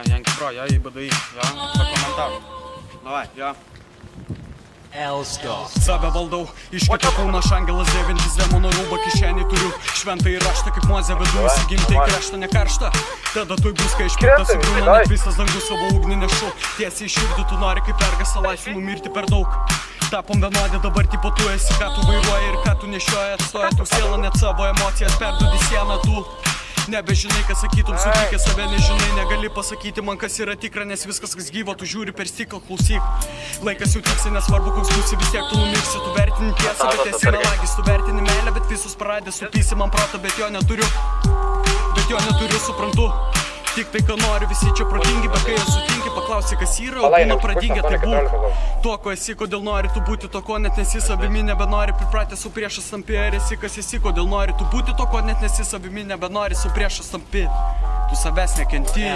Янки, бро, я їй БДІ, я? За коментар. Давай, я. Себе валдав, ішки наш ангелас, де він візе моноруба, кишені турю. Швентий решта, як мозя веду, сігім ти крешта, не каршта. Та до той близька, шпіта, сибру, на твіса, злагду собо угнене шо. Тєсі шурду, тунарики, перга, лайфу, мір тепер довг. Тапом виноді, добер ті потує, сікату вирує, ркату не щоє, стоять, усіла не цебо, емоція, сперду десяна ту. Nebe žinai, kas sakytum, sutikė save nežinai, negali pasakyti man, kas yra tikra, nes viskas, kas gyva, tu žiūri per stiklą, klausyk. Laikas jau tiksi, nesvarbu, koks būsi, vis tiek tu numirsi, tu vertini tiesą, bet esi melagis, tu vertini meilę, bet visus praradė, supysi man protą, bet jo neturiu, suprantu. Tik tai, ką nori, visi čia protingi, bet kai jie sutinki, paklausi, kas yra, o būna pradingę, tai būk. Tuo, ko esi, kodėl nori tu būti to, ko net nesi savimi, nebenori pripratę su priešas tampi, ar esi, kas esi, kodėl nori tu būti to, ko net nesi savimi, nebenori su priešas tampi. Tu savęs nekenti,